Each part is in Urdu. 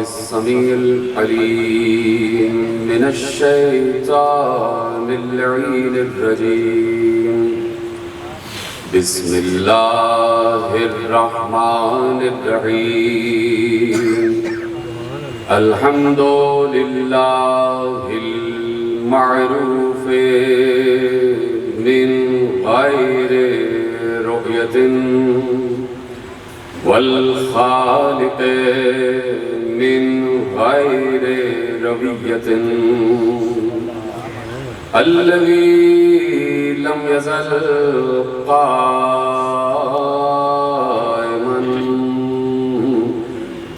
السميع العليم من الشيطان اللعين الرجيم بسم الله الرحمن الرحيم الحمد لله المعروف من غير رؤية والخالق من غير روية الذي لم يزل قائما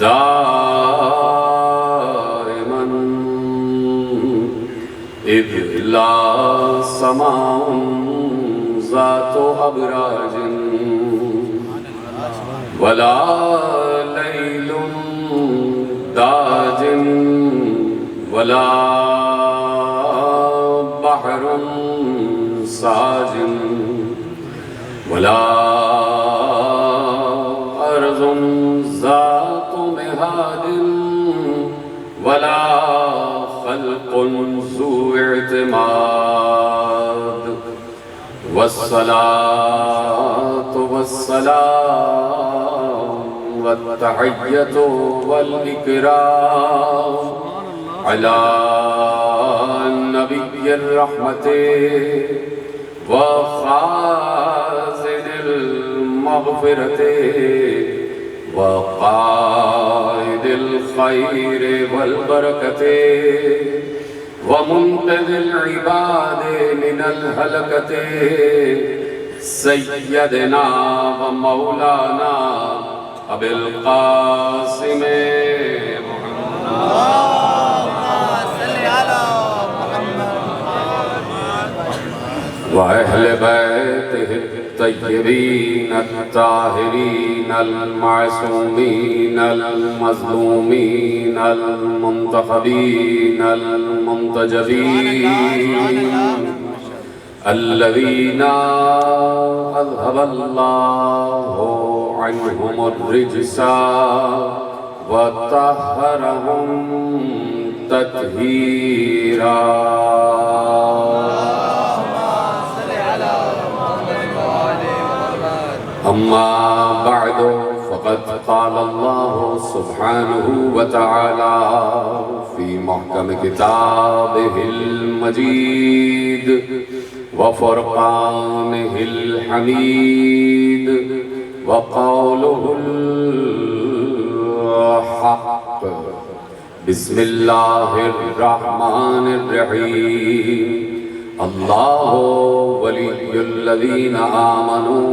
دائما إذ لا سماء ذات أبراج ولا ليل داج ولا بحر ساج ولا أرض ذات مهاد ولا خلق ذو اعتماد والصلاة والسلام والتحية والإكرام على نبي الرحمة وخازن المغفرة وقائد الخير والبركة ومنقذ العباد من الهلكة سيدنا ومولانا أبي القاسم وأهل بيته الطيبين الطاهرين المعصومين المظلومين المنتخبين المنتجبين الذين أذهب الله عنهم الرجس وطهرهم تطهيرا. أما بعد فقد قال الله سبحانه وتعالى في محكم كتابه المجيد وفرقانه الحميد وقوله الحق بسم الله الرحمن الرحيم الله ولي الذين آمنوا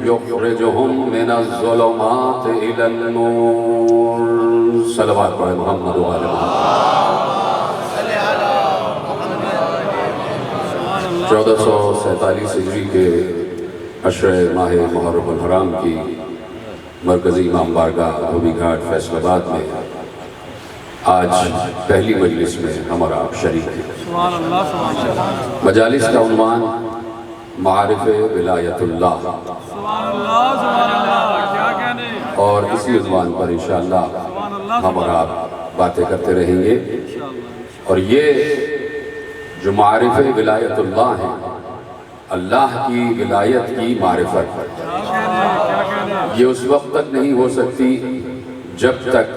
يخرجهم من الظلمات إلى النور. صلوات پر محمد و آل محمد. 1447 ہجری کے عشر ماہ محرم الحرام کی مرکزی امام بارگاہ دھوبی گھاٹ فیصل آباد میں آج پہلی مجلس میں ہمارا شریک ہے. مجالس کا عنوان معارف ولایت اللہ اور اسی عنوان پر انشاءاللہ ہم اور آپ باتیں کرتے رہیں گے. اور یہ جو معارف ولایت اللہ ہیں، اللہ کی ولایت کی معرفت، یہ اس وقت تک نہیں ہو سکتی جب تک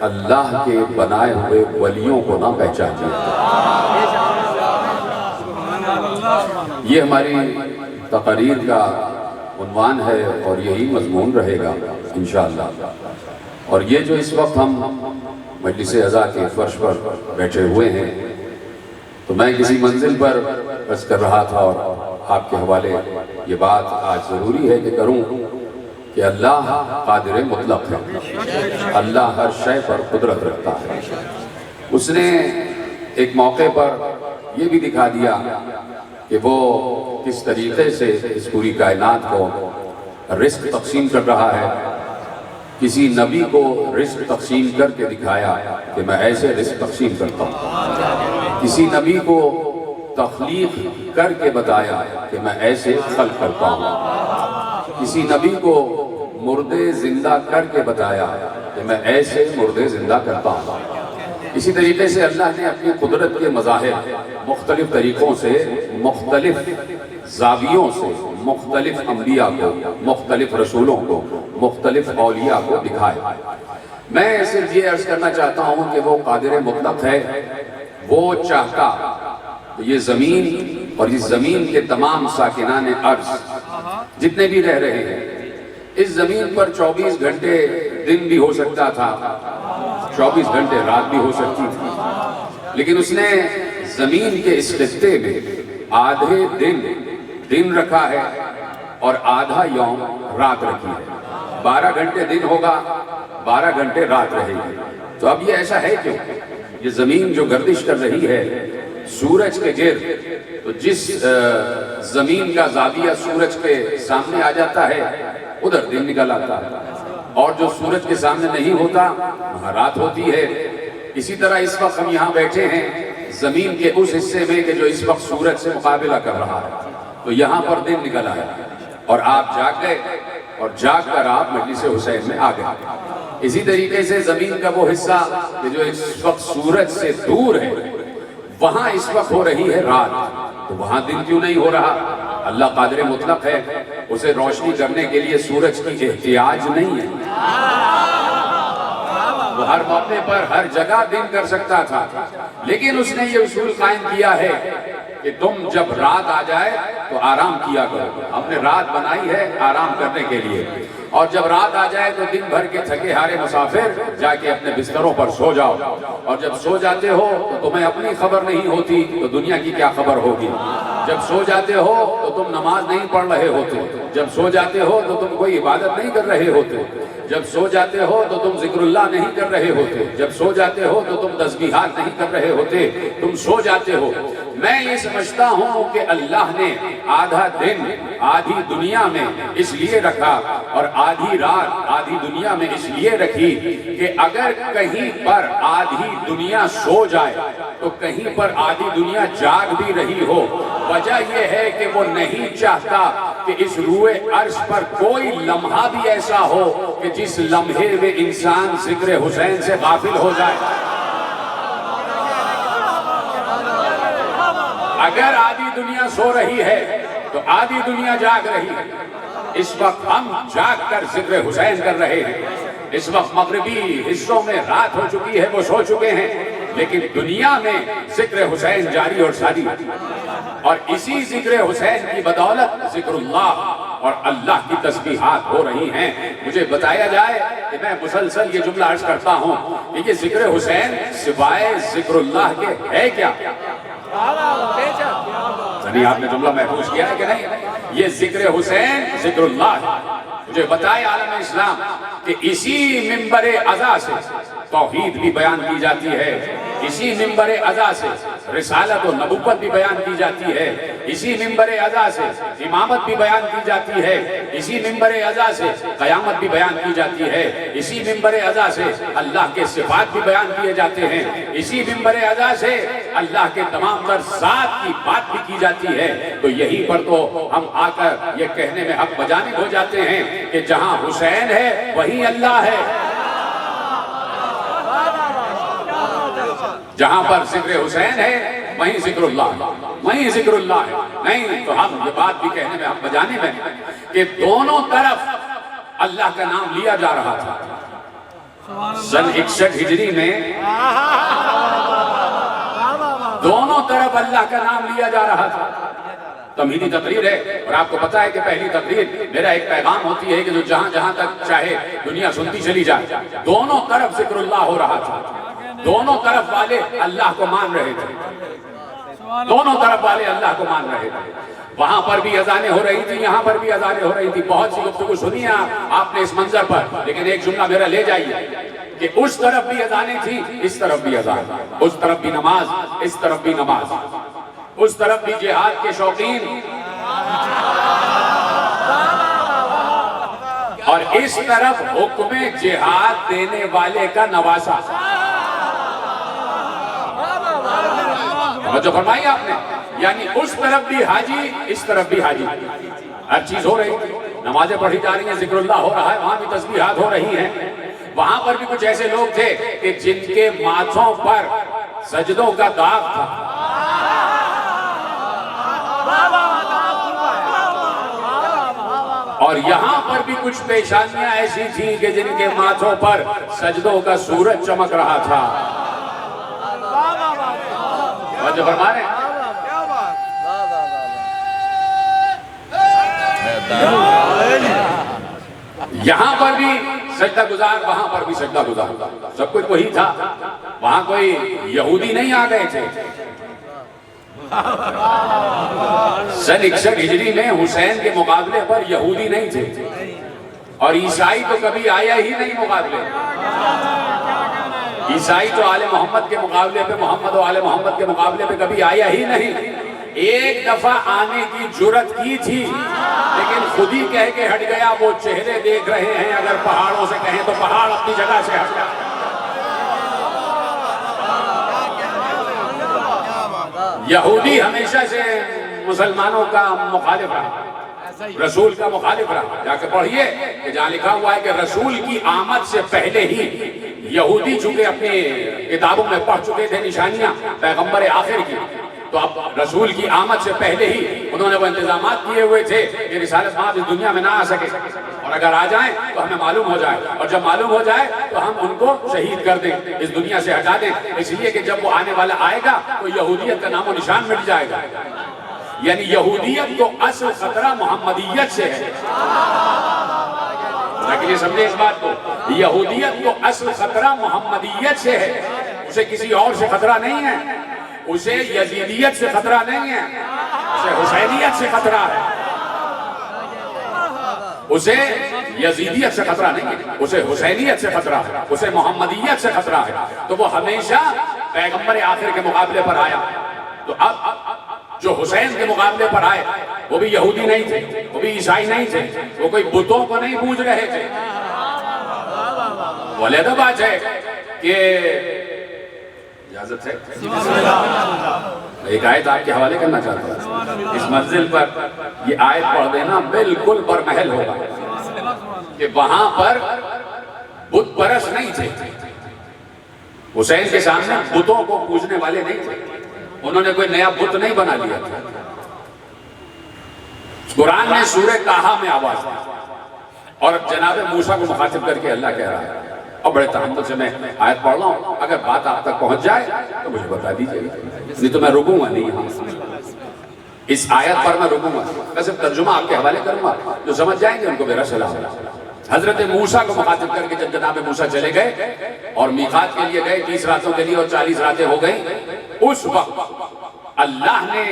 اللہ کے بنائے ہوئے ولیوں کو نہ پہچان جائے. یہ ہماری تقریر کا عنوان ہے اور یہی مضمون رہے گا انشاءاللہ. اور یہ جو اس وقت ہم مجلس عزا کے فرش پر بیٹھے ہوئے ہیں، تو میں کسی منزل پر بس کر رہا تھا اور آپ کے حوالے یہ بات آج ضروری ہے کہ کروں کہ اللہ قادر مطلق ہے. اللہ ہر شے پر قدرت رکھتا ہے. اس نے ایک موقع پر یہ بھی دکھا دیا کہ وہ کس طریقے سے اس پوری کائنات کو رزق تقسیم کر رہا ہے. کسی نبی کو رزق تقسیم کر کے دکھایا کہ میں ایسے رزق تقسیم کرتا ہوں. کسی نبی کو تخلیق کر کے بتایا کہ میں ایسے خلق کرتا ہوں. کسی نبی کو مردے زندہ کر کے بتایا کہ میں ایسے مردے زندہ کرتا ہوں۔ اسی طریقے سے اللہ نے اپنی قدرت کے مظاہر مختلف طریقوں سے، مختلف زاویوں سے، مختلف انبیاء کو، مختلف رسولوں کو، مختلف اولیاء کو دکھائے۔ میں صرف یہ عرض کرنا چاہتا ہوں کہ وہ قادر مطلق ہے، وہ چاہتا یہ زمین اور اس زمین کے تمام ساکنان ارض جتنے بھی رہ رہے ہیں، اس زمین پر 24 گھنٹے دن بھی ہو سکتا تھا، 24 گھنٹے رات بھی ہو سکتی تھی، لیکن اس نے زمین کے اس خطے میں آدھے دن رکھا ہے اور آدھا یوم رات رکھی ہے۔ 12 گھنٹے دن ہوگا، 12 گھنٹے رات رہے گی۔ تو اب یہ ایسا ہے کیوں؟ یہ زمین جو گردش کر رہی ہے سورج کے گرد، تو جس زمین کا زاویہ سورج کے سامنے آ جاتا ہے ادھر دن نکل آتا ہے، اور جو سورج کے سامنے نہیں ہوتا وہاں رات ہوتی ہے۔ اسی طرح اس وقت ہم یہاں بیٹھے ہیں زمین کے اس حصے میں کہ جو اس وقت سورج سے مقابلہ کر رہا ہے، تو یہاں پر دن نکل آیا اور آپ جاگ گئے، اور جاگ کر آپ مجلس حسین میں آ گئے۔ اسی طریقے سے زمین کا وہ حصہ کہ جو اس وقت سورج سے دور ہے، وہاں اس وقت ہو رہی ہے رات، تو وہاں دن کیوں نہیں ہو رہا؟ اللہ قادر مطلق ہے، اسے روشنی کرنے کے لیے سورج کی احتیاج نہیں ہے۔ وہ ہر موقع پر ہر جگہ دن کر سکتا تھا، لیکن اس نے یہ اصول قائم کیا ہے کہ تم جب رات آ جائے تو آرام کیا کرو۔ ہم نے رات بنائی ہے آرام کرنے کے لیے، اور جب رات آ جائے تو دن بھر کے تھکے ہارے مسافر جا کے اپنے بستروں پر سو جاؤ، اور جب سو جاتے ہو تو تمہیں اپنی خبر نہیں ہوتی تو دنیا کی کیا خبر ہوگی۔ جب سو جاتے ہو تو تم نماز نہیں پڑھ رہے ہوتے، جب سو جاتے ہو تو تم کوئی عبادت نہیں کر رہے ہوتے، جب سو جاتے ہو تو تم ذکر اللہ نہیں کر رہے ہوتے، جب سو جاتے ہو تو تم تسبیحات نہیں کر رہے ہوتے، تم سو جاتے ہو۔ میں یہ سمجھتا ہوں کہ اللہ نے آدھا دن آدھی دنیا میں اس لیے رکھا اور آدھی رات آدھی دنیا میں اس لیے رکھی کہ اگر کہیں پر آدھی دنیا سو جائے تو کہیں پر آدھی دنیا جاگ بھی رہی ہو۔ وجہ یہ ہے کہ وہ نہیں چاہتا کہ اس روئے عرش پر کوئی لمحہ بھی ایسا ہو کہ جس لمحے میں انسان ذکر حسین سے غافل ہو جائے۔ اگر آدھی دنیا سو رہی ہے تو آدھی دنیا جاگ رہی ہے۔ اس وقت ہم جاگ کر ذکر حسین کر رہے ہیں، اس وقت مغربی حصوں میں رات ہو چکی ہے، وہ سو چکے ہیں، لیکن دنیا میں ذکر حسین جاری اور ساری، اور اسی ذکر حسین کی بدولت ذکر اللہ اور اللہ کی تسبیحات ہو رہی ہیں۔ مجھے بتایا جائے کہ میں مسلسل یہ جملہ عرض کرتا ہوں کہ یہ ذکر حسین سوائے ذکر اللہ کے ہے کیا؟ یعنی آپ نے جملہ محفوظ کیا ہے کہ نہیں؟ یہ ذکر حسین ذکر اللہ ہے۔ مجھے بتائے عالم اسلام کہ اسی منبر عزا سے توحید بھی بیان کی جاتی ہے، اسی منبر عزا سے رسالت و نبوت بھی بیان کی جاتی ہے، اسی منبر عزا سے امامت بھی بیان کی جاتی ہے، اسی منبر عزا سے قیامت بھی بیان کی جاتی ہے، اسی منبر عزا سے اللہ کے صفات بھی بیان کیے جاتے ہیں، اسی منبر عزا سے اللہ کے تمام تر ذات کی بات بھی کی جاتی ہے۔ تو یہی پر تو ہم آ کر یہ کہنے میں حق بجانب ہو جاتے ہیں کہ جہاں حسین ہے وہیں اللہ ہے، جہاں پر ذکر حسین ہے وہیں ذکر اللہ ہے، وہیں ذکر اللہ ہے۔ نہیں تو ہم یہ بات بھی کہنے میں حق بجانب ہے کہ دونوں طرف اللہ کا نام لیا جا رہا تھا۔ سن 61 ہجری میں دونوں طرف اللہ کا نام لیا جا رہا تھا۔ تمہیدی تقریر ہے، اور آپ کو پتا ہے کہ پہلی تقریر میرا ایک پیغام ہوتی ہے کہ جو جہاں جہاں تک چاہے دنیا سنتی چلی جائے، دونوں طرف ذکر اللہ ہو رہا تھا، دونوں طرف والے اللہ کو مان رہے تھے، دونوں طرف والے اللہ کو مان رہے تھے۔ وہاں پر بھی اذانیں ہو رہی تھی، یہاں پر بھی اذانیں ہو رہی تھی۔ بہت سی گفتگو سنی ہے آپ نے اس منظر پر، لیکن ایک جملہ میرا لے جائیے کہ اس طرف بھی اذانیں تھی، اس طرف بھی اذان، اس طرف بھی نماز، اس طرف بھی نماز، اس طرف بھی جہاد کے شوقین اور اس طرف حکم جہاد دینے والے کا نواسا۔ جو فرمائی آپ نے، یعنی اس طرف بھی حاجی، اس طرف بھی حاجی، ہر چیز ہو رہی، نمازیں پڑھی جا رہی ہیں، ذکر اللہ ہو رہا ہے، وہاں بھی تسبیحات ہو رہی ہیں، وہاں پر بھی کچھ ایسے لوگ تھے کہ جن کے ماتھوں پر سجدوں کا داغ تھا. اور یہاں پر بھی کچھ پیشانیاں ایسی تھیں کہ جن کے ماتھوں پر سجدوں کا سورج چمک رہا تھا. توجہ فرما رہے ہیں؟ یہاں پر بھی سجدہ گزار، وہاں پر بھی سجدہ گزار، سب کچھ وہی تھا. وہاں کوئی یہودی نہیں آ گئے تھے. سن 61 ہجری میں حسین کے مقابلے پر یہودی نہیں تھے، اور عیسائی تو کبھی آیا ہی نہیں مقابلے. عیسائی تو آل محمد کے مقابلے پہ، محمد و آل محمد کے مقابلے پہ کبھی آیا ہی نہیں. ایک دفعہ آنے کی جرت کی تھی، لیکن خود ہی کہہ کے ہٹ گیا. وہ چہرے دیکھ رہے ہیں، اگر پہاڑوں سے کہیں تو پہاڑ اپنی جگہ سے ہٹ گیا. یہودی ہمیشہ سے مسلمانوں کا مخالف رہا، رسول کا مخالف رہا. جا کے پڑھیے کہ جہاں لکھا ہوا ہے کہ رسول کی آمد سے پہلے ہی یہودی چونکہ اپنی کتابوں میں پڑھ چکے تھے نشانیاں پیغمبر آخر کی، تو اب رسول کی آمد سے پہلے ہی انہوں نے وہ انتظامات کیے ہوئے تھے کہ رسالت مآب اس دنیا میں نہ آ سکے، اور اگر آ جائیں تو ہمیں معلوم ہو جائے، اور جب معلوم ہو جائے تو ہم ان کو شہید کر دیں، اس دنیا سے ہٹا دیں. اس لیے کہ جب وہ آنے والا آئے گا تو یہودیت کا نام و نشان مٹ جائے گا. یعنی یہودیت کو اصل خطرہ محمدیت سے ہے. لیکن یہ سمجھے اس بات کو، یہودیت کو اصل خطرہ محمدیت سے ہے، اسے کسی اور سے خطرہ نہیں ہے. اسے یزیدیت سے خطرہ نہیں ہے، اسے حسینیت سے خطرہ ہے. اسے یزیدیت سے خطرہ نہیں ہے، اسے حسینیت سے خطرہ ہے، اسے محمدیت سے خطرہ ہے. تو وہ ہمیشہ پیغمبر آخر کے مقابلے پر آیا. تو اب جو حسین کے مقابلے پر آئے وہ بھی یہودی نہیں تھے، وہ بھی عیسائی نہیں تھے، وہ کوئی بتوں کو نہیں پوج رہے تھے. وہ علیحدہ بات ہے کہ اجازت ہے ایک آیت آپ کے حوالے کرنا چاہتا ہوں. اس منزل پر یہ آیت پڑھ دینا بالکل برمحل ہوگا کہ وہاں پر بت پرست نہیں تھے. حسین کے سامنے بتوں کو پوجنے والے نہیں تھے. انہوں نے کوئی نیا بت نہیں بنا لیا تھا. قرآن نے سورہ طٰہٰ میں آواز دی اور جناب موسیٰ کو مخاطب کر کے اللہ کہہ رہا ہے. اور بڑے تحمل سے میں آیت پڑھ رہا ہوں، اگر بات آپ تک پہنچ جائے تو مجھے بتا دیجئے، نہیں تو میں رکوں گا نہیں. یہاں اس آیت پر میں رکوں گا. میں صرف ترجمہ آپ کے حوالے کروں گا، جو سمجھ جائیں گے ان کو میرا سلام. حضرت موسیٰ کو مخاطب کر کے جب جناب موسیٰ چلے گئے اور میقات کے لیے گئے، 30 راتوں کے لیے اور 40 راتیں ہو گئیں، اس وقت اللہ نے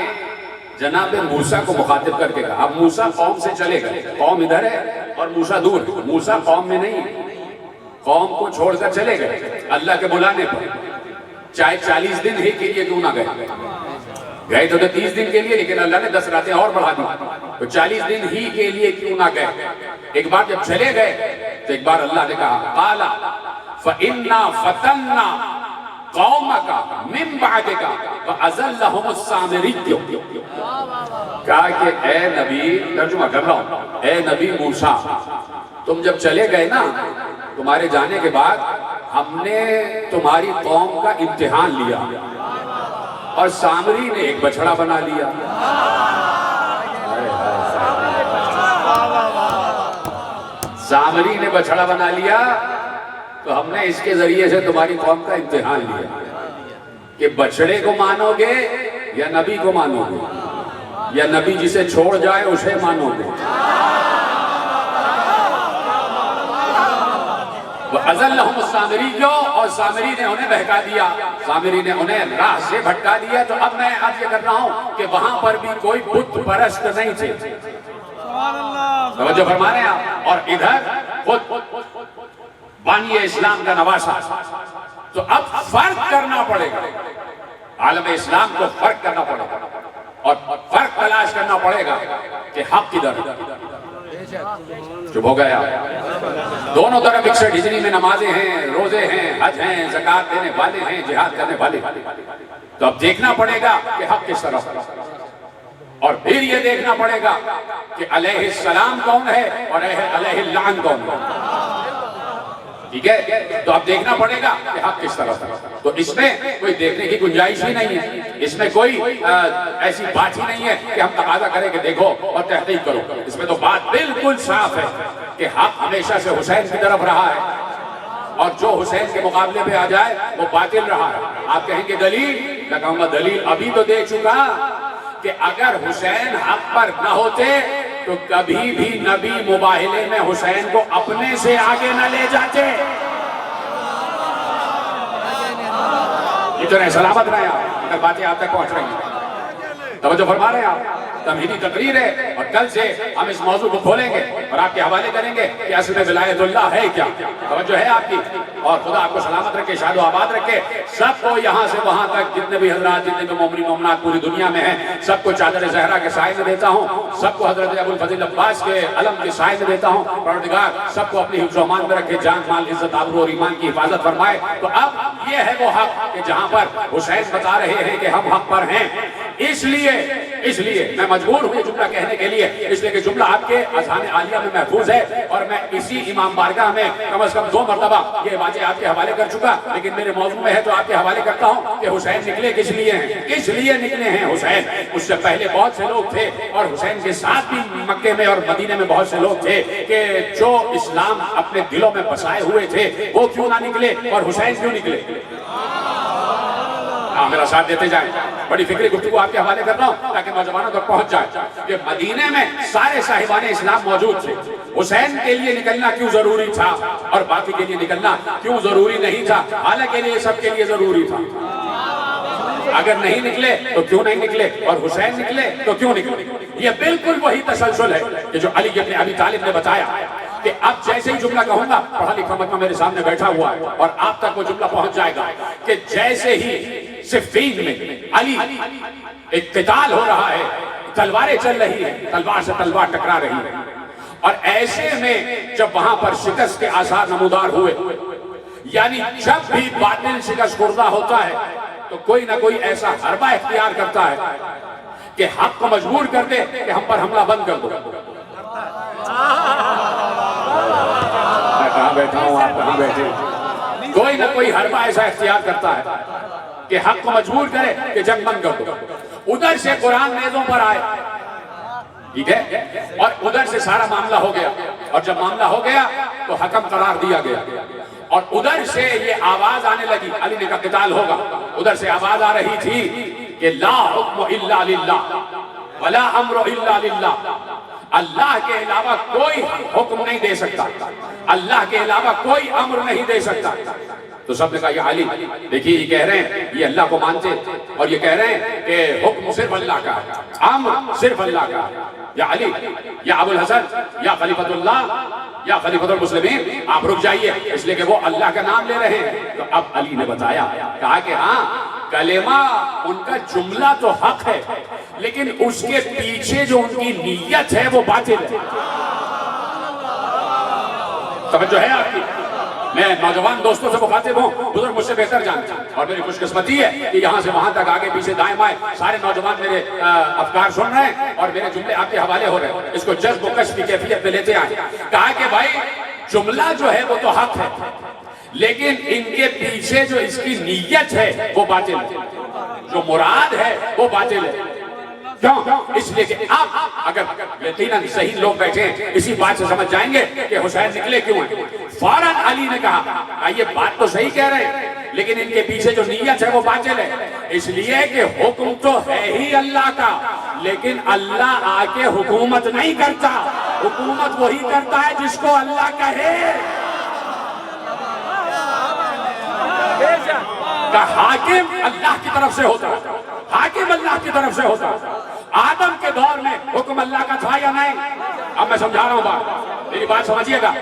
جناب موسیٰ کو مخاطب کر کے کہا. اب موسیٰ قوم سے چلے گئے، قوم ادھر ہے اور موسیٰ دور. موسیٰ قوم میں نہیں، قوم کو چھوڑ کر چلے گئے اللہ کے بلانے پر. چاہے 40 دن ہی کے لیے کیوں نہ گئے تو 30 دن کے لیے، لیکن اللہ نے 10 راتیں اور بڑھا دی تو 40 دن ہی کے لیے کیوں نہ گئے. ایک بار جب چلے گئے تو ایک بار اللہ نے کہا قَالَ فَإِنَّا فَتَنَّا قَوْمَكَ مِن بَعْدِكَ فَأَزَلَّهُمُ السَّامِرِيُّ. کہا کہ اے نبی، ترجمہ کر رہا ہوں، اے نبی موسیٰ، تم جب چلے گئے نا، تمہارے جانے کے بعد ہم نے تمہاری قوم کا امتحان لیا اور سامری نے ایک بچڑا بنا لیا. سامری نے بچڑا بنا لیا تو ہم نے اس کے ذریعے سے تمہاری قوم کا امتحان لیا کہ بچڑے کو مانو گے یا نبی کو مانو گے، یا نبی جسے چھوڑ جائے اسے مانو گے. وَأَزَلَّهُمُ السَّامِرِيُّ، اور سامری نے انہیں بہکا دیا، سامری نے انہیں راہ سے بھٹکا دیا. تو اب میں عرض یہ کر رہا ہوں کہ وہاں پر بھی کوئی بت پرست نہیں تھے. توجہ فرما رہے ہیں آپ. اور ادھر خود بانی اسلام کا نواسا. تو اب فرق کرنا پڑے گا، عالم اسلام کو فرق کرنا پڑے گا اور فرق تلاش کرنا پڑے گا کہ حق کدھر. چپ ہو گیا. دونوں طرف 61 ہجری میں نمازیں ہیں، روزے ہیں، حج ہیں، زکوٰۃ دینے والے ہیں، جہاد کرنے والے. تو اب دیکھنا پڑے گا کہ حق کس طرف، اور پھر یہ دیکھنا پڑے گا کہ علیہ السلام کون ہے اور علیہ اللعن کون ہے. ٹھیک ہے؟ تو اب دیکھنا پڑے گا کہ حق کس طرف ہے. تو اس میں کوئی دیکھنے کی گنجائش ہی نہیں ہے، اس میں کوئی ایسی بات ہی نہیں ہے کہ ہم تقاضا کریں کہ دیکھو اور تحقیق کرو. اس میں تو بات بالکل صاف ہے کہ حق ہمیشہ سے حسین کی طرف رہا ہے، اور جو حسین کے مقابلے پہ آ جائے وہ باطل رہا ہے. آپ کہیں گے دلیل؟ میں کہوں گا دلیل ابھی تو دے چکا کہ اگر حسین حق پر نہ ہوتے تو کبھی بھی نبی مباہلے میں حسین کو اپنے سے آگے نہ لے جاتے. اتنے سلامت رہے آپ اگر باتیں آپ تک پہنچ رہی ہیں. توجہ فرما رہے ہیں آپ؟ تمہیدی تقریر ہے، اور کل سے ہم اس موضوع کو کھولیں گے اور آپ کے حوالے کریں گے کہ اصل میں ولایت اللہ ہے کیا. توجہ ہے آپ کی؟ اور خدا آپ کو سلامت رکھے، شاد و آباد رکھے. سب کو یہاں سے وہاں تک جتنے بھی حضرات، جتنے بھی مومنین مومنات پوری دنیا میں ہیں، سب کو چادر زہرا کے سائے میں دیتا ہوں. سب کو حضرت ابو الفضل عباس کے علم کے سائے میں دیتا ہوں. پروردگار سب کو اپنی حفظ و امان میں رکھے، جان مال عزت آبرو اور ایمان کی حفاظت فرمائے. تو اب یہ ہے وہ حق کہ جہاں پر حسین بتا رہے ہیں کہ ہم حق پر ہیں. اس لیے میں مجبور ہوں یہ جملہ کہنے کے لیے، اس لیے کہ جملہ آپ کے اذہان عالیہ میں محفوظ ہے، اور میں اسی امام بارگاہ میں کم از کم 2 مرتبہ یہ باتیں آپ کے حوالے کر چکا. لیکن میرے موضوع میں ہے تو آپ کے حوالے کرتا ہوں کہ حسین نکلے کس لیے ہیں، کس لیے نکلے ہیں حسین. اس سے پہلے بہت سے لوگ تھے، اور حسین کے ساتھ بھی مکے میں اور مدینے میں بہت سے لوگ تھے کہ جو اسلام اپنے دلوں میں بسائے ہوئے تھے وہ کیوں نہ نکلے، اور حسین کیوں نکلے. میرا ساتھ دیتے جائیں. بڑی فکری گفتگو آپ کے حوالے کر رہا ہوں تاکہ نوجوانوں تک پہنچ جائے کہ مدینے میں سارے صاحبان اسلام موجود تھے. حسین کے لیے نکلنا کیوں ضروری تھا اور باقی کے لیے نکلنا کیوں ضروری نہیں تھا؟ حالانکہ یہ سب کے لیے ضروری تھا. اگر نہیں نکلے تو کیوں نہیں نکلے، اور حسین نکلے تو کیوں نکلے. یہ بالکل وہی تسلسل ہے کہ جو علی ابن ابی طالب نے بتایا کہ اب جیسے ہی جملہ کہوں گا، پڑھا لکھا مجمع میرے سامنے بیٹھا ہوا ہے اور آپ تک وہ جملہ پہنچ جائے گا کہ جیسے ہی صفین میں علی ایک قتال ہو رہا ہے، تلواریں چل رہی ہیں، تلوار سے تلوار ٹکرا رہی ہے، اور ایسے میں جب وہاں پر شکست کے آثار نمودار ہوئے، یعنی جب بھی باطل شکست خوردہ ہوتا ہے تو کوئی نہ کوئی ایسا حربہ اختیار کرتا ہے کہ حق کو مجبور کر دے کہ ہم پر حملہ بند کر دو. میں کہاں بیٹھا ہوں، آپ کہاں بیٹھے؟ کوئی نہ کوئی حربہ ایسا اختیار کرتا ہے کہ حق کو مجبور کرے کہ جنگ بند کر دو. ادھر سے قرآن نیزوں پر آئے، ٹھیک ہے، اور ادھر سے سارا معاملہ ہو گیا، اور جب معاملہ ہو گیا تو حکم قرار دیا گیا، اور ادھر سے یہ آواز آنے لگی علی نے کہا قتال ہوگا. ادھر سے آواز آ رہی تھی کہ لا حکم الا للہ ولا امر الا للہ. اللہ کے علاوہ کوئی حکم نہیں دے سکتا، اللہ کے علاوہ کوئی امر نہیں دے سکتا. تو سب نے کہا یا علی، دیکھیے یہ کہہ رہے ہیں یہ اللہ کو مانتے، اور یہ کہہ رہے ہیں کہ حکم صرف اللہ کا، امر صرف اللہ کا. یا علی، یا ابو الحسن، یا خلیفۃ اللہ، یا خلیفۃ المسلمین، آپ رک جائیے، اس لیے کہ وہ اللہ کا نام لے رہے ہیں. تو اب علی نے بتایا، کہا کہ ہاں کلمہ ان کا جملہ تو حق ہے، لیکن اس کے پیچھے جو ان کی نیت ہے وہ باطل ہے. توجہ ہے آپ کی؟ میں نوجوان دوستوں سے مخاطب ہوں، بزرگ مجھ سے بہتر جانتے ہیں، اور میری خوش قسمتی ہے کہ یہاں سے وہاں تک آگے پیچھے دائیں بائیں سارے نوجوان میرے افکار سن رہے ہیں اور میرے جملے آپ کے حوالے ہو رہے ہیں. اس کو جذب و کشف کی کیفیت میں لیتے آئے. کہا کہ بھائی جملہ جو ہے وہ تو حق ہے، لیکن ان کے پیچھے جو اس کی نیت ہے وہ باطل ہے، جو مراد ہے وہ باطل ہے. کیوں؟ اس لیے کہ آپ اگر یقیناً صحیح لوگ بیٹھے ہیں اسی بات سے سمجھ جائیں گے کہ حسین نکلے کیوں ہیں. فوراً علی نے کہا یہ بات تو صحیح کہہ رہے ہیں، لیکن ان کے پیچھے جو نیت ہے وہ باطل ہے. اس لیے کہ حکم تو ہے ہی اللہ کا، لیکن اللہ آ کے حکومت نہیں کرتا، حکومت وہی کرتا ہے جس کو اللہ کہے. کہ حاکم اللہ کی طرف سے ہوتا ہے، حاکم اللہ کی طرف سے ہوتا ہے. آدم کے دور میں حکم اللہ کا تھا یا نہیں؟ اب میں سمجھا رہا ہوں بات، میری بات سمجھیے گا.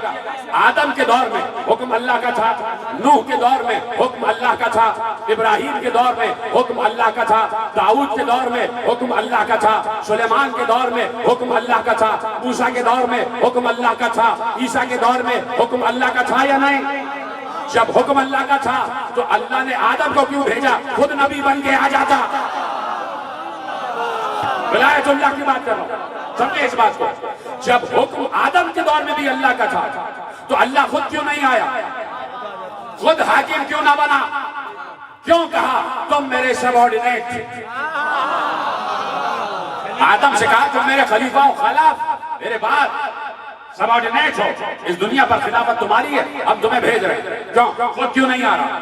آدم کے دور میں حکم اللہ کا تھا، نوح کے دور میں حکم اللہ کا تھا، ابراہیم کے دور میں حکم اللہ کا تھا، داؤد کے دور میں حکم اللہ کا تھا، سلیمان کے دور میں حکم اللہ کا تھا، موسیٰ کے دور میں حکم اللہ کا تھا، عیسیٰ کے دور میں حکم اللہ کا تھا یا نہیں؟ جب حکم اللہ کا تھا تو اللہ نے آدم کو کیوں بھیجا؟ خود نبی بن کے آ جاتا. ولایت اللہ کی بات کر رہا ہوں، سمجھے اس بات کو. جب حکم آدم کے دور میں بھی اللہ کا تھا تو اللہ خود کیوں نہیں آیا؟ خود حاکم کیوں نہ بنا؟ کیوں کہا تم میرے سبارڈینیٹ تھے؟ آدم سے کہا تم میرے خلیفہ و خلاف، میرے بعد سبارڈینیٹ ہو، اس دنیا پر خلافت تمہاری ہے، ہم تمہیں بھیج رہے ہیں۔ کیوں؟ خود کیوں نہیں آ رہا؟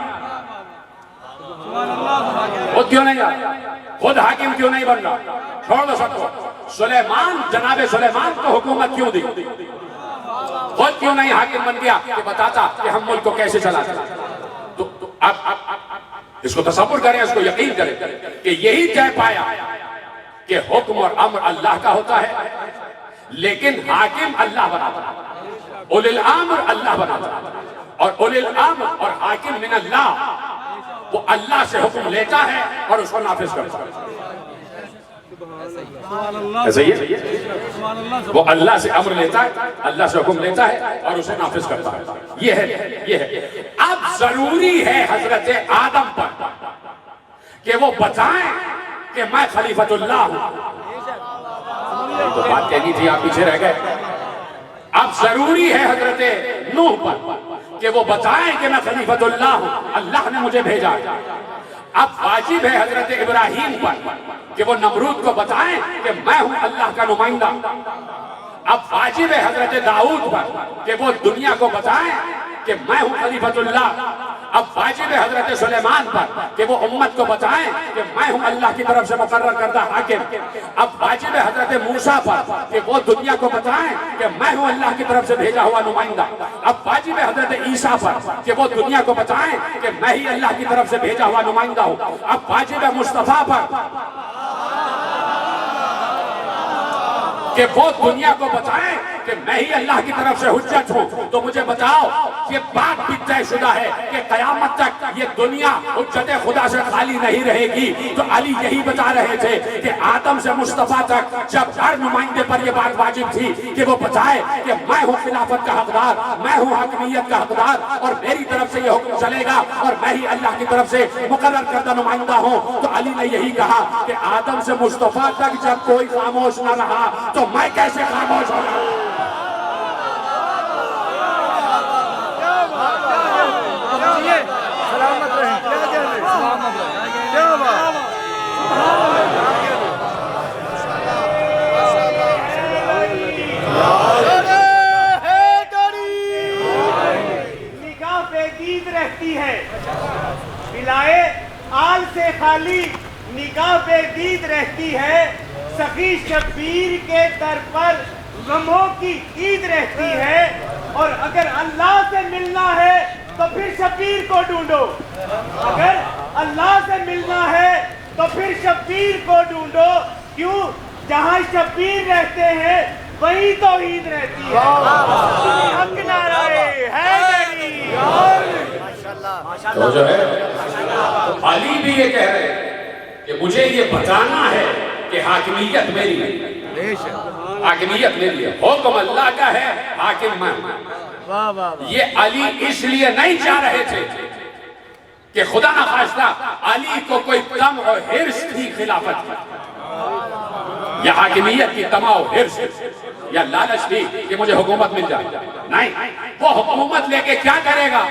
خود کیوں نہیں آ رہا؟ خود حاکم کیوں نہیں بن رہا؟ چھوڑ دو سب کو۔ سلیمان، جناب سلیمان کو حکومت کیوں دی؟ خود کیوں نہیں حاکم بن گیا کہ بتاتا کہ ہم ملک کو کیسے چلاتے؟ تو اب اس کو تصور کریں، اس کو یقین کریں کہ یہی طے پایا کہ حکم اور امر اللہ کا ہوتا ہے، لیکن حاکم اللہ بناتا ہے، اولی الامر اللہ بناتا ہے، اور اولی الامر اور حاکم من اللہ، وہ اللہ سے حکم لیتا ہے اور اس کو نافذ کرتا ہے۔ ایسا ہی ہے، وہ اللہ سے امر لیتا ہے، اللہ سے حکم لیتا ہے اور اسے نافذ کرتا ہے۔ یہ ہے۔ اب ضروری ہے حضرت آدم پر کہ وہ بتائیں کہ میں خلیفۃ اللہ ہوں۔ یہ تو بات کہنی تھی، آپ پیچھے رہ گئے۔ اب ضروری ہے حضرت نوح پر کہ وہ بتائیں کہ میں خلیفۃ اللہ ہوں، اللہ نے مجھے بھیجا۔ اب واجب ہے حضرت ابراہیم پر کہ وہ نمرود کو بتائیں کہ میں ہوں اللہ کا نمائندہ۔ اب واجب ہے حضرت داؤد پر کہ وہ دنیا کو بتائیں کہ میں ہوں خلیفۃ اللہ۔ اب واجب ہے حضرت سلیمان پر کہ وہ امت کو بتائیں کہ میں ہوں اللہ کی طرف سے مقرر کردہ حاکم۔ اب واجب ہے حضرت موسیٰ پر کہ وہ دنیا کو بتائیں کہ میں ہوں اللہ کی طرف سے بھیجا ہوا نمائندہ۔ اب واجب ہے حضرت عیسیٰ پر کہ وہ دنیا کو بتائیں کہ میں ہی اللہ کی طرف سے بھیجا ہوا نمائندہ ہوں۔ اب واجب ہے مصطفیٰ پر کہ وہ دنیا کو بتائیں کہ میں ہی اللہ کی طرف سے حجت ہوں۔ تو مجھے بتاؤ، یہ بات بھی طے شدہ ہے کہ قیامت تک یہ دنیا حجت خدا سے خالی نہیں رہے گی۔ تو علی یہی بتا رہے تھے کہ آدم سے مصطفیٰ تک جب ہر نمائندے پر یہ بات واجب تھی کہ وہ بتائے کہ میں ہوں خلافت کا حقدار، میں ہوں حاکمیت کا حقدار، اور میری طرف سے یہ حکم چلے گا اور میں ہی اللہ کی طرف سے مقرر کردہ نمائندہ ہوں۔ تو علی نے یہی کہا کہ آدم سے مصطفیٰ تک جب کوئی خاموش نہ رہا تو میں کیسے خاموش ہو رہا ہوں؟ نگاہ بے دید رہتی ہے، بلائے آل سے خالی نگاہ بے دید رہتی ہے، سخی شبیر کے در پر غموں کی عید رہتی ہے، اور اگر اللہ سے ملنا ہے تو پھر شبیر کو ڈھونڈو، اگر اللہ سے ملنا ہے تو پھر شبیر کو ڈھونڈو، کیوں؟ جہاں شبیر رہتے ہیں وہی توحید رہتی ہے۔ حق نعرہ حیدری۔ تو جو ہے علی بھی یہ کہہ رہے ہیں کہ مجھے یہ بتانا ہے کہ حاکمیت میری ہے، حاکمیت میری ہے، حکم اللہ کا ہے، حاکم میں ہوں۔ یہ علی اس لیے نہیں چاہ رہے تھے کہ خدا نخواستہ علی کو کوئی طمع و حرص تھی خلافت کی، یا حاکمیت کی طمع و حرص، یا لالچ تھی کہ مجھے حکومت مل جائے، نہیں، وہ حکومت لے کے کیا کرے گا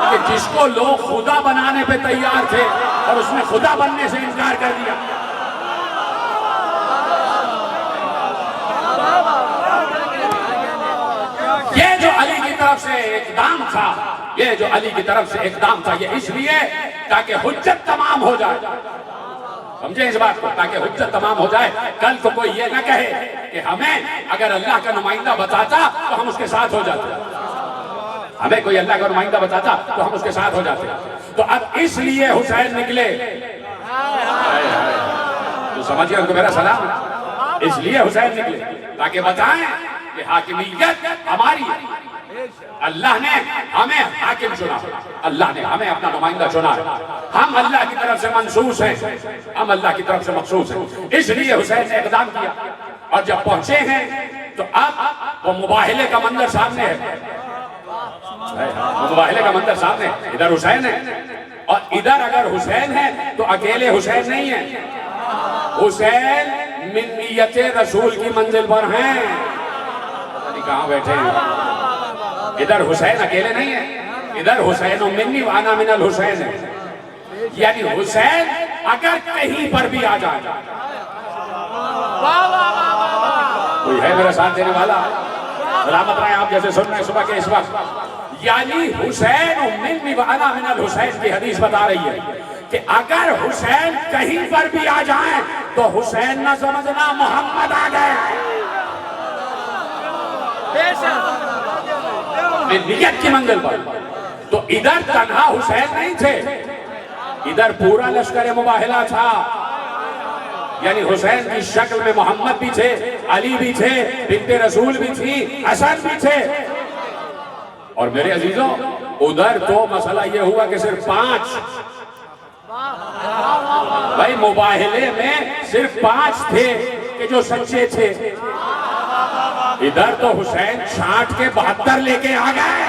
کہ جس کو لوگ خدا بنانے پہ تیار تھے اور اس نے خدا بننے سے انکار کر دیا۔ یہ جو علی کی طرف سے اقدام تھا، یہ جو علی کی طرف سے اقدام تھا، یہ اس لیے تاکہ حجت تمام ہو جائے، سمجھیں اس بات کو، تاکہ حجت تمام ہو جائے۔ کل کو کوئی یہ نہ کہے کہ ہمیں اگر اللہ کا نمائندہ بتاتا تو ہم اس کے ساتھ ہو جاتے، ہمیں کوئی اللہ کا نمائندہ بتاتا تو ہم اس کے ساتھ ہو جاتے۔ تو اب اس لیے حسین نکلے، تو سمجھئے ان کو میرا سلام، اس لیے حسین نکلے تاکہ بتائیں کہ حاکمیت ہماری ہے، اللہ نے ہمیں حاکم چنا، اللہ نے ہمیں اپنا نمائندہ چنا ہے، ہم اللہ کی طرف سے منصوص ہیں، ہم اللہ کی طرف سے مخصوص ہیں۔ اس لیے حسین نے اقدام کیا، اور جب پہنچے ہیں تو اب وہ مباہلے کا منظر سامنے ہے، مباہلے کا منظر سامنے، ادھر حسین ہے اور ادھر اگر حسین ہے تو اکیلے حسین نہیں ہے، حسین منیت رسول کی منزل پر ہیں، کہاں بیٹھے ہیں، ادھر حسین اکیلے نہیں ہیں، ادھر حسین منی وانا من الحسین ہے، یعنی حسین اگر کہیں پر بھی آ جائے، کوئی ہے میرا ساتھ دینے والا؟ سلامت رہے آپ جیسے سن رہے ہیں صبح کے اس وقت، یعنی حسین منی وانا من الحسین کی حدیث بتا رہی ہے کہ اگر حسین کہیں پر بھی آ جائیں تو حسین نہ سمجھنا محمد آ گئے، نیت کی منزل پر۔ تو ادھر تنہا حسین نہیں تھے، ادھر پورا لشکر مباہلہ تھا، یعنی حسین کی شکل میں محمد بھی تھے، علی بھی تھے، بنت رسول بھی تھی، حسن بھی تھے۔ اور میرے عزیزوں ادھر تو مسئلہ یہ ہوا کہ صرف 5، بھائی مباہلے میں صرف 5 تھے کہ جو سچے تھے، ادھر تو حسین چھانٹ کے 72 لے کے آ گئے۔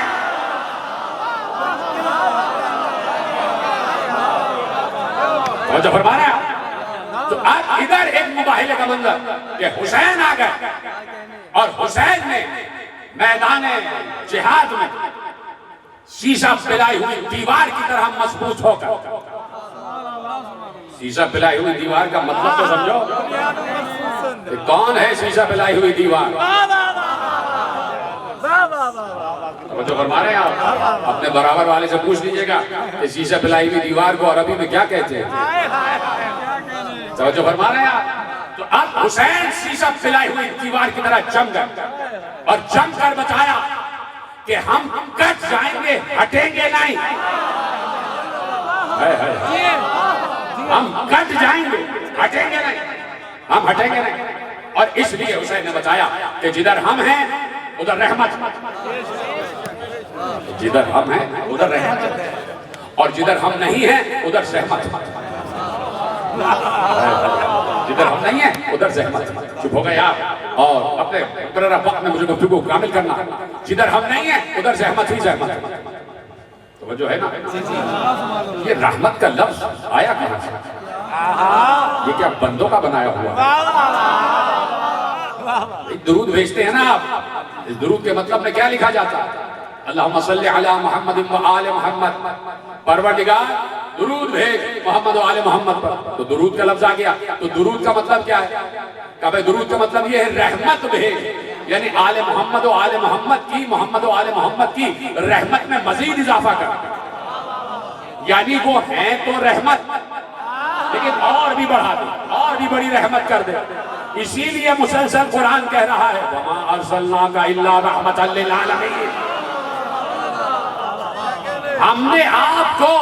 توجہ فرما رہے ہیں؟ تو اب ادھر ایک مباہلے کا منظر کہ حسین آ گئے اور حسین نے میدان جہاد میں شیشہ پلائی ہوئی دیوار کی طرح مضبوط ہو کر، شیشہ پلائی ہوئی دیوار کا مطلب تو سمجھو، کہ کون ہے شیشہ پلائی ہوئی دیوار؟ جو فرما رہے ہیں آپ اپنے برابر والے سے پوچھ لیجئے گا کہ شیشہ پلائی ہوئی دیوار کو عربی میں کیا کہتے ہیں؟ جو فرما رہے ہیں آپ، تو اب حسین شیشہ پلائی ہوئی دیوار کی طرح جم گئے اور جم کر بتایا کہ ہم کٹ جائیں گے، ہٹیں گے نہیں، ہم کٹ جائیں گے، ہٹیں گے نہیں، ہم ہٹیں گے نہیں۔ اور اس لیے حسین نے بتایا کہ جدھر ہم ہیں ادھر رحمت، جدھر ہم ہیں ادھر رحمت، اور جدھر ہم نہیں ہیں ادھر زحمت، جدھر ہم نہیں ہیں ادھر زحمت۔ چپ ہو گئے آپ اور اپنے مقررہ وقت میں مجھے گفتگو کامل کرنا، جدھر ہم نہیں ہیں ادھر زحمت ہی زحمت۔ توجہ ہے نا؟ یہ رحمت کا لفظ آیا کہاں سے؟ یہ کیا بندوں کا بنایا ہوا ہے؟ درود بھیجتے ہیں نا آپ، اس درود کے مطلب میں کیا لکھا جاتا ہے؟ اللہم صلی علی محمد و آل محمد، پروردگار درود بھیج محمد و آل محمد پر، تو درود کا لفظ آ گیا۔ تو درود کا مطلب کیا ہے؟ کہ بھئی درود کا مطلب یہ ہے رحمت بھیج، یعنی آل محمد و آل محمد کی، محمد و آل محمد کی رحمت میں مزید اضافہ کر، یعنی وہ ہیں تو رحمت لیکن اور بھی بڑھا دے، اور بھی بڑی رحمت کر دے۔ اسی لیے مسلسل قرآن کہہ رہا ہے وَمَا أَرْسَلْنَاكَ إِلَّا رَحْمَةً لِلْعَالَمِينَ، ہم نے آپ کو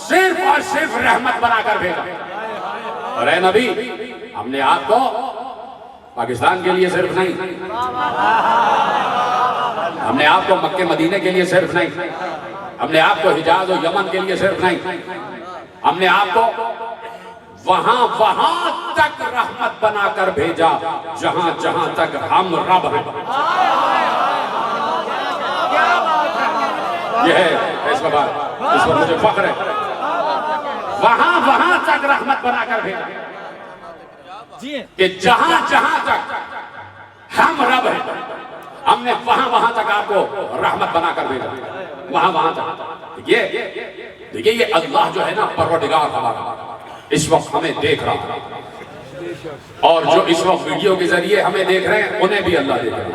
صرف اور صرف رحمت بنا کر بھیجا۔ اور اے نبی ہم نے آپ کو پاکستان کے لیے صرف نہیں، ہم نے آپ کو مکہ مدینے کے لیے صرف نہیں، ہم نے آپ کو حجاز و یمن کے لیے صرف نہیں، ہم نے آپ کو وہاں تک رحمت بنا کر بھیجا جہاں تک ہم رب ہیں۔ یہ ہے اس پر مجھے فخر ہے، وہاں تک رحمت بنا کر بھیجا کہ جہاں تک ہم رب ہیں، ہم نے وہاں تک آپ کو رحمت بنا کر بھیجا، وہاں تک۔ دیکھیے یہ اللہ جو ہے نا پروردگار ہمارا اس وقت ہمیں دیکھ رہا ہے، اور جو اس وقت ویڈیو کے ذریعے ہمیں دیکھ رہے ہیں انہیں بھی اللہ دیکھ رہے ہیں،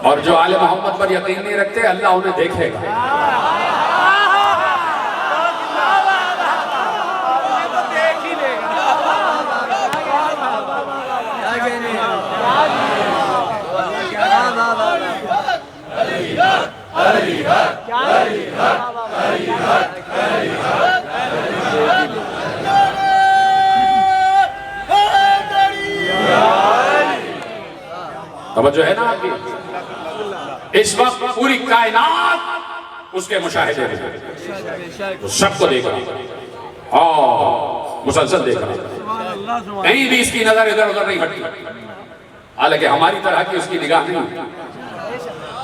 اور جو آل محمد پر یقین نہیں رکھتے اللہ انہیں دیکھے گا۔ توجہ ہے نا آپ کی؟ اس وقت پوری کائنات اس کے مشاہدے میں وہ سب کو دیکھ رہا اور مسلسل دیکھ رہا، کہیں بھی اس کی نظر ادھر ادھر نہیں ہٹتی، حالانکہ ہماری طرح کی اس کی نگاہ نہیں ہے،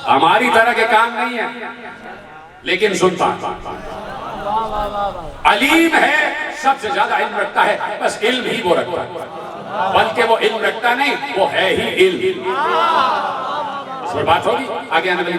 ہماری طرح کے کام نہیں ہے، لیکن سنتا علیم ہے، سب سے زیادہ علم رکھتا ہے، بس علم ہی وہ رکھتا ہے، بلکہ وہ علم رکھتا نہیں، وہ ہے ہی علم۔ کوئی بات ہوگی آگے آنے والی